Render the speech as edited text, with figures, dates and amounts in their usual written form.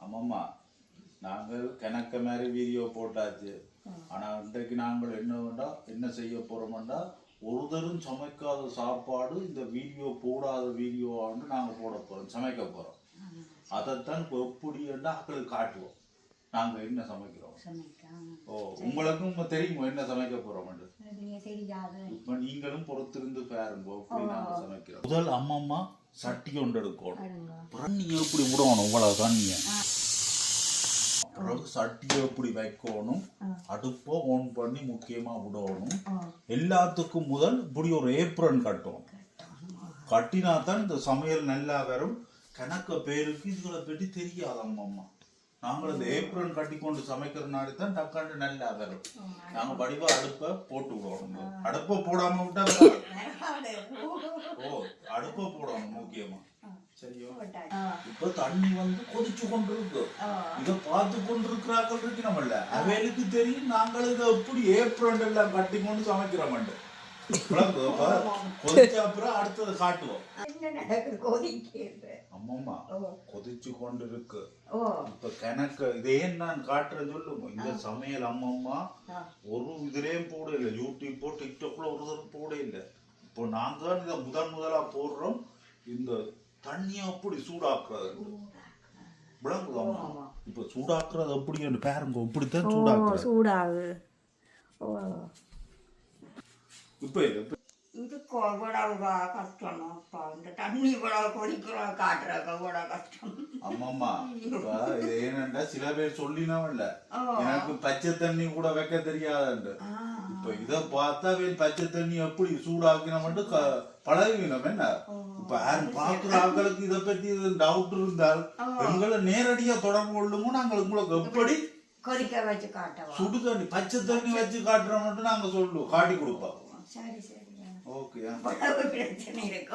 ஆமாம்மா, நாங்கள் கணக்க மாதிரி வீடியோ போட்டாச்சு. ஆனால் இன்றைக்கு நாங்கள் என்ன செய்ய போகிறோம்னா, ஒருத்தரும் சமைக்காத சாப்பாடு இந்த வீடியோ போடாத வீடியோவான்னு நாங்கள் போட போகிறோம், சமைக்க போகிறோம். அதைத்தான் இப்போ எப்படி மக்களுக்கு காட்டுவோம் நாங்கள் என்ன சமைக்கிறோம். ஓ, உங்களுக்கும் தெரியுமோ என்ன சமைக்க போகிறோம். இப்போ நீங்களும் பொறுத்திருந்து பாருங்க எப்படி நாங்கள் சமைக்கிறோம். முதல் அம்மம்மா சட்டி கொண்டு எடுக்கணும். தண்ணியை எப்படி விடணும், இவ்வளவு தண்ணியை பிறகு சட்டியை எப்படி வைக்கணும், அடுப்பை ஓன் பண்ணி முக்கியமா விடணும். எல்லாத்துக்கும் முதல் இப்படி ஒரு ஏப்ரன் கட்டணும். கட்டினா தான் இந்த சமையல் நல்லா வரும். கணக்க பேருக்கு இதுகளை பற்றி தெரியாது அம்மம்மா. நாங்கள் இந்த ஏப்ரன் கட்டி கொண்டு சமைக்கிறனாடி தான் டக்காண்டு நல்லா வரும். நாங்கள் வடிவா அடுப்பை போட்டு விடணும். அடுப்பை போடாம விட்டா அடுப்பை போடணும் முக்கியமா. சரியோ, இப்ப தண்ணி கொதிச்சு கொண்டு இருக்கு. இதை பார்த்து கொண்டு இருக்கிறார்கள் இருக்கு நம்மள. அவைகளுக்கு தெரியும் நாங்கள் இதை எப்படி ஏப்ரன் எல்லாம் கட்டி கொண்டு சமைக்கிறோம். கொதிச்ச அப்புறம் அடுத்தது காட்டுவோம். அம்மம்மா கொதிச்சு கொண்டு இருக்கு. இப்ப கணக்கு இதே நான் காட்டுறேன் சொல்லுங்க. இந்த சமையல் அம்மம்மா ஒரு இதுலயும் போட இல்லை. யூடியூப்போ டிக்டாக்ல ஒரு தரம் போட இல்லை. இப்போ நாங்க தான் இதை முதலா போடுறோம். இந்த தண்ணியை அப்படி சூடாக்குறது விளங்குதாம்மா. இப்ப சூடாக்குறது அப்படி பாருங்க. இப்படித்தான் சூடாக்குறது. இப்ப இது கஷ்டம். இந்த தண்ணி காட்டுறாங்க கஷ்டம். ஆமாம்மா, இது ஏனண்டா சில பேர் சொல்லினவன்ல எனக்கு பச்சை தண்ணி கூட வைக்க தெரியாதுண்டு. இப்ப இத பார்த்தா பச்சை தண்ணி எப்படி சூடாக்கினோம்னு பழகினோம். என்ன இப்ப யாரும் பாக்குற ஆட்களுக்கு இதை பத்தி டவுட் இருந்தால் எங்களை நேரடியா தொடர்பு கொள்ளுமோ. நாங்கள் உங்களுக்கு எப்படி கொதிக்க வச்சு காட்டுவோம். சுடு தண்ணி பச்சை தண்ணி வச்சு காட்டுறோம் நாங்க சொல்லுவோம், காட்டி கொடுப்போம். சரி சரி, ஓகே. பிரச்சனை இருக்கும்.